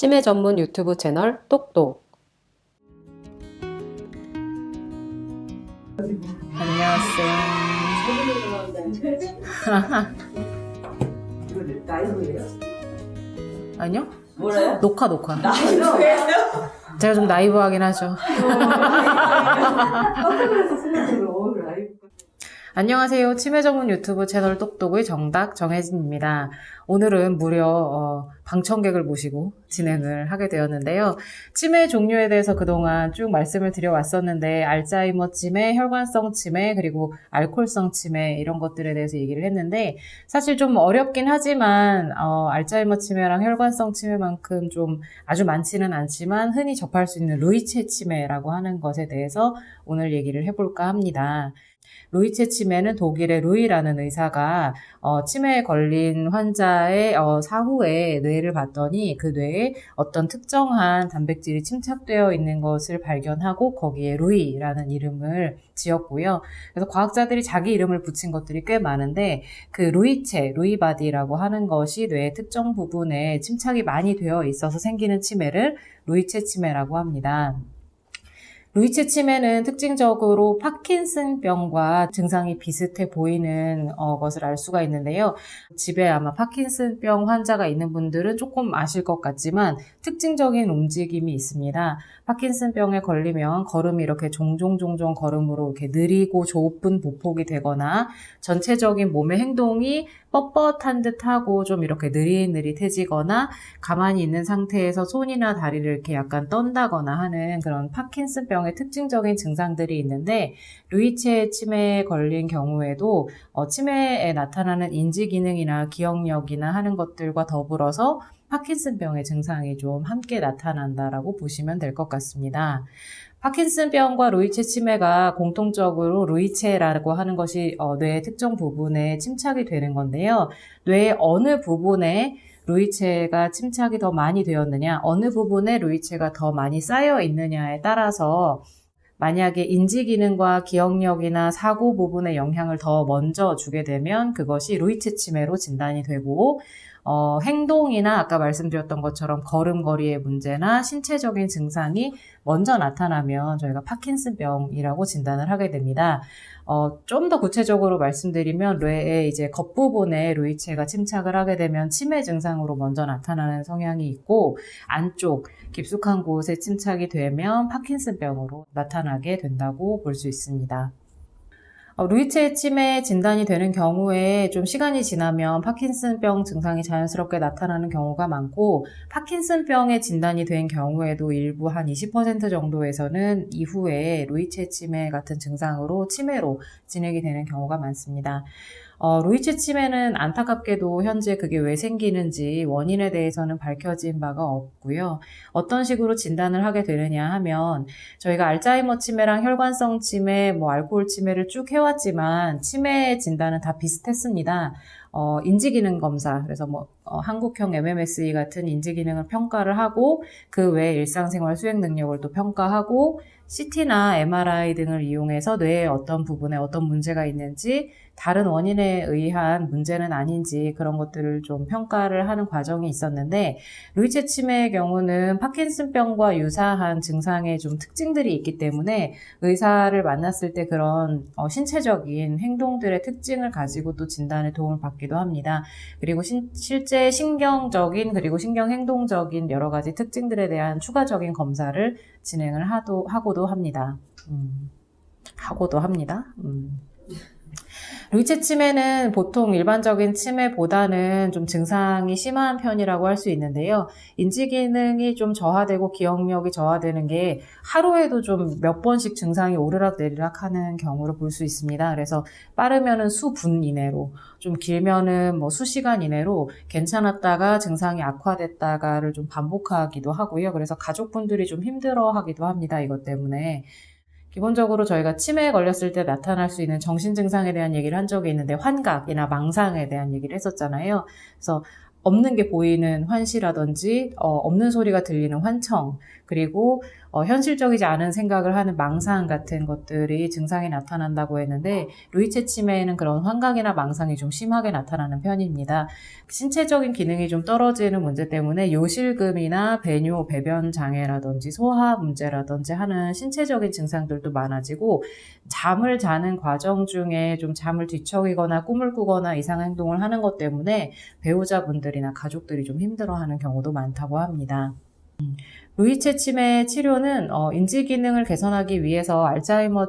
치매 전문 유튜브 채널 똑똑. 안녕하세요. 라이브예요? 아니요? 뭐래요? 녹화. 라이브예요? 제가 좀 나이브하긴 하죠. 깜짝에서 생각해요. 라이브. 안녕하세요. 치매 전문 유튜브 채널 똑똑의 정혜진입니다. 오늘은 무려 방청객을 모시고 진행을 하게 되었는데요. 치매 종류에 대해서 그동안 쭉 말씀을 드려왔었는데 알츠하이머 치매, 혈관성 치매, 그리고 알코올성 치매 이런 것들에 대해서 얘기를 했는데 사실 좀 어렵긴 하지만 알츠하이머 치매랑 혈관성 치매만큼 좀 아주 많지는 않지만 흔히 접할 수 있는 루이체 치매라고 하는 것에 대해서 오늘 얘기를 해볼까 합니다. 루이체 치매는 독일의 루이라는 의사가 치매에 걸린 환자의 사후에 뇌를 봤더니 그 뇌에 어떤 특정한 단백질이 침착되어 있는 것을 발견하고 거기에 루이라는 이름을 지었고요. 그래서 과학자들이 자기 이름을 붙인 것들이 꽤 많은데 그 루이체, 루이바디라고 하는 것이 뇌의 특정 부분에 침착이 많이 되어 있어서 생기는 치매를 루이체 치매라고 합니다. 루이체 치매는 특징적으로 파킨슨병과 증상이 비슷해 보이는 것을 알 수가 있는데요. 집에 아마 파킨슨병 환자가 있는 분들은 조금 아실 것 같지만 특징적인 움직임이 있습니다. 파킨슨병에 걸리면 걸음이 이렇게 종종 걸음으로 이렇게 느리고 좁은 보폭이 되거나 전체적인 몸의 행동이 뻣뻣한 듯하고 좀 이렇게 느릿느릿해지거나 가만히 있는 상태에서 손이나 다리를 이렇게 약간 떤다거나 하는 그런 파킨슨병의 특징적인 증상들이 있는데 루이체 치매에 걸린 경우에도 치매에 나타나는 인지기능이나 기억력이나 하는 것들과 더불어서 파킨슨병의 증상이 좀 함께 나타난다라고 보시면 될 것 같습니다. 파킨슨병과 루이체 치매가 공통적으로 루이체라고 하는 것이 뇌의 특정 부분에 침착이 되는 건데요. 뇌의 어느 부분에 루이체가 침착이 더 많이 되었느냐, 어느 부분에 루이체가 더 많이 쌓여 있느냐에 따라서 만약에 인지기능과 기억력이나 사고 부분에 영향을 더 먼저 주게 되면 그것이 루이체 치매로 진단이 되고 행동이나 아까 말씀드렸던 것처럼 걸음걸이의 문제나 신체적인 증상이 먼저 나타나면 저희가 파킨슨병이라고 진단을 하게 됩니다. 좀 더 구체적으로 말씀드리면 뇌의 이제 겉부분에 루이체가 침착을 하게 되면 치매 증상으로 먼저 나타나는 성향이 있고 안쪽 깊숙한 곳에 침착이 되면 파킨슨병으로 나타나게 된다고 볼 수 있습니다. 루이체 치매 진단이 되는 경우에 좀 시간이 지나면 파킨슨병 증상이 자연스럽게 나타나는 경우가 많고 파킨슨병에 진단이 된 경우에도 일부 한 20% 정도에서는 이후에 루이체 치매 같은 증상으로 치매로 진행이 되는 경우가 많습니다. 루이체 치매는 안타깝게도 현재 그게 왜 생기는지 원인에 대해서는 밝혀진 바가 없고요. 어떤 식으로 진단을 하게 되느냐 하면 저희가 알츠하이머 치매랑 혈관성 치매, 알코올 치매를 쭉 해왔지만 치매 진단은 다 비슷했습니다. 인지기능 검사, 그래서 한국형 MMSE 같은 인지기능을 평가를 하고 그 외에 일상생활 수행 능력을 또 평가하고 CT나 MRI 등을 이용해서 뇌의 어떤 부분에 어떤 문제가 있는지 다른 원인에 의한 문제는 아닌지 그런 것들을 좀 평가를 하는 과정이 있었는데 루이체 치매의 경우는 파킨슨병과 유사한 증상의 좀 특징들이 있기 때문에 의사를 만났을 때 그런 신체적인 행동들의 특징을 가지고 또 진단에 도움을 받기도 합니다. 그리고 실제 신경적인 그리고 신경행동적인 여러 가지 특징들에 대한 추가적인 검사를 진행을 하고도 합니다. 루이체 치매는 보통 일반적인 치매보다는 좀 증상이 심한 편이라고 할 수 있는데요. 인지기능이 좀 저하되고 기억력이 저하되는 게 하루에도 좀 몇 번씩 증상이 오르락내리락 하는 경우를 볼 수 있습니다. 그래서 빠르면은 수분 이내로, 좀 길면은 수시간 이내로 괜찮았다가 증상이 악화됐다가를 좀 반복하기도 하고요. 그래서 가족분들이 좀 힘들어하기도 합니다. 이것 때문에. 기본적으로 저희가 치매에 걸렸을 때 나타날 수 있는 정신증상에 대한 얘기를 한 적이 있는데 환각이나 망상에 대한 얘기를 했었잖아요. 그래서 없는 게 보이는 환시라든지 없는 소리가 들리는 환청, 그리고 현실적이지 않은 생각을 하는 망상 같은 것들이 증상이 나타난다고 했는데 루이체 치매에는 그런 환각이나 망상이 좀 심하게 나타나는 편입니다. 신체적인 기능이 좀 떨어지는 문제 때문에 요실금이나 배뇨, 배변 장애라든지 소화 문제라든지 하는 신체적인 증상들도 많아지고 잠을 자는 과정 중에 좀 잠을 뒤척이거나 꿈을 꾸거나 이상한 행동을 하는 것 때문에 배우자분들이나 가족들이 좀 힘들어하는 경우도 많다고 합니다. 루이체 치매 치료는 인지 기능을 개선하기 위해서 알츠하이머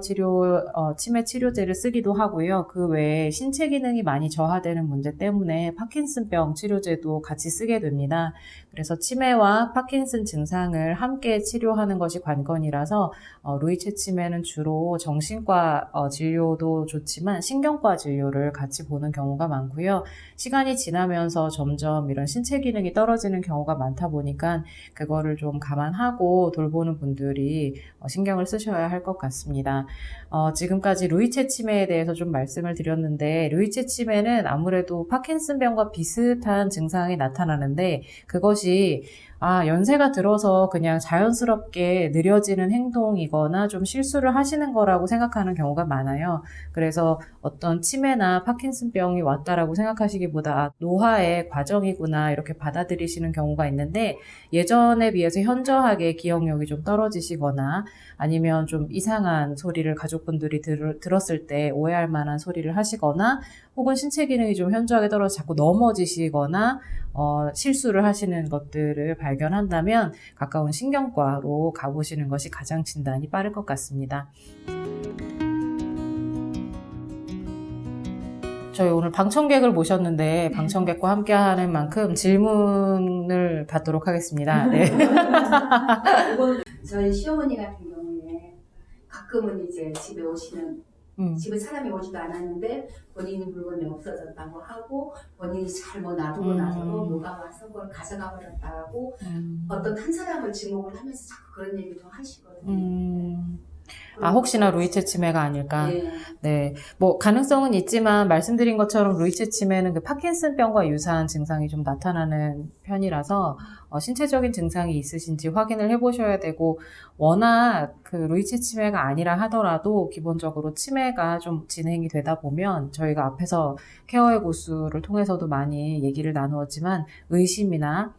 치매 치료제를 쓰기도 하고요. 그 외에 신체 기능이 많이 저하되는 문제 때문에 파킨슨병 치료제도 같이 쓰게 됩니다. 그래서 치매와 파킨슨 증상을 함께 치료하는 것이 관건이라서 루이체 치매는 주로 정신과 진료도 좋지만 신경과 진료를 같이 보는 경우가 많고요. 시간이 지나면서 점점 이런 신체 기능이 떨어지는 경우가 많다 보니까 그거를 좀 감안하고 돌보는 분들이 신경을 쓰셔야 할 것 같습니다. 지금까지 루이체 치매에 대해서 좀 말씀을 드렸는데 루이체 치매는 아무래도 파킨슨병과 비슷한 증상이 나타나는데 그것이 연세가 들어서 그냥 자연스럽게 느려지는 행동이거나 좀 실수를 하시는 거라고 생각하는 경우가 많아요. 그래서 어떤 치매나 파킨슨병이 왔다라고 생각하시기보다 노화의 과정이구나 이렇게 받아들이시는 경우가 있는데 예전에 비해서 현저하게 기억력이 좀 떨어지시거나 아니면 좀 이상한 소리를 가족분들이 들었을 때 오해할 만한 소리를 하시거나 혹은 신체 기능이 좀 현저하게 떨어져 자꾸 넘어지시거나 실수를 하시는 것들을 발견한다면 가까운 신경과로 가보시는 것이 가장 진단이 빠를 것 같습니다. 저희 오늘 방청객을 모셨는데 방청객과 함께하는 만큼 질문을 받도록 하겠습니다. 네. 저희 시어머니 같은 경우에 가끔은 이제 집에 오시면 집에 사람이 오지도 않았는데 본인이 물건이 없어졌다고 하고 본인이 잘못 놔두고 나서도 누가 와서 그걸 가져가 버렸다고 어떤 한 사람을 지목을 하면서 자꾸 그런 얘기도 하시거든요. 혹시나 루이체 치매가 아닐까? 네. 네. 뭐, 가능성은 있지만, 말씀드린 것처럼 루이체 치매는 그 파킨슨병과 유사한 증상이 좀 나타나는 편이라서, 신체적인 증상이 있으신지 확인을 해보셔야 되고, 워낙 그 루이체 치매가 아니라 하더라도, 기본적으로 치매가 좀 진행이 되다 보면, 저희가 앞에서 케어의 고수를 통해서도 많이 얘기를 나누었지만, 의심이나,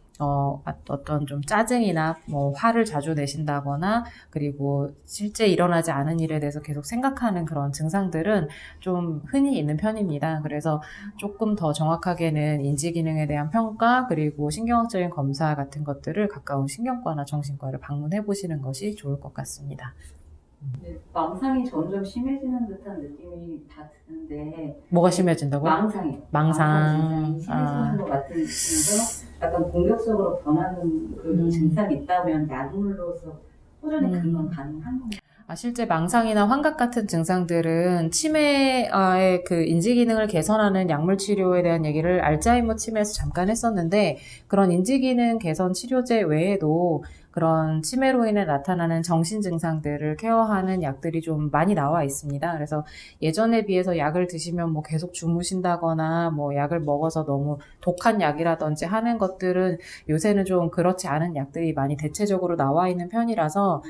어떤 좀 짜증이나 뭐 화를 자주 내신다거나 그리고 실제 일어나지 않은 일에 대해서 계속 생각하는 그런 증상들은 좀 흔히 있는 편입니다. 그래서 조금 더 정확하게는 인지 기능에 대한 평가 그리고 신경학적인 검사 같은 것들을 가까운 신경과나 정신과를 방문해 보시는 것이 좋을 것 같습니다. 네, 망상이 점점 심해지는 듯한 느낌이 다 드는데 뭐가 심해진다고요? 망상이 망상. 심해지는 것 같으면서 약간 공격적으로 변하는 그 증상이 있다면 약물로서 꾸준히 근원 가능한 건가요? 실제 망상이나 환각 같은 증상들은 치매의 그 인지 기능을 개선하는 약물 치료에 대한 얘기를 알츠하이머 치매에서 잠깐 했었는데 그런 인지 기능 개선 치료제 외에도 그런 치매로 인해 나타나는 정신 증상들을 케어하는 약들이 좀 많이 나와 있습니다. 그래서 예전에 비해서 약을 드시면 뭐 계속 주무신다거나 뭐 약을 먹어서 너무 독한 약이라든지 하는 것들은 요새는 좀 그렇지 않은 약들이 많이 대체적으로 나와 있는 편이라서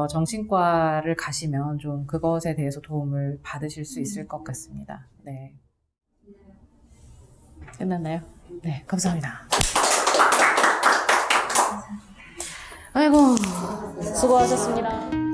정신과를 가시면 좀 그것에 대해서 도움을 받으실 수 있을 것 같습니다. 네. 끝났나요? 네, 감사합니다. 아이고, 수고하셨습니다.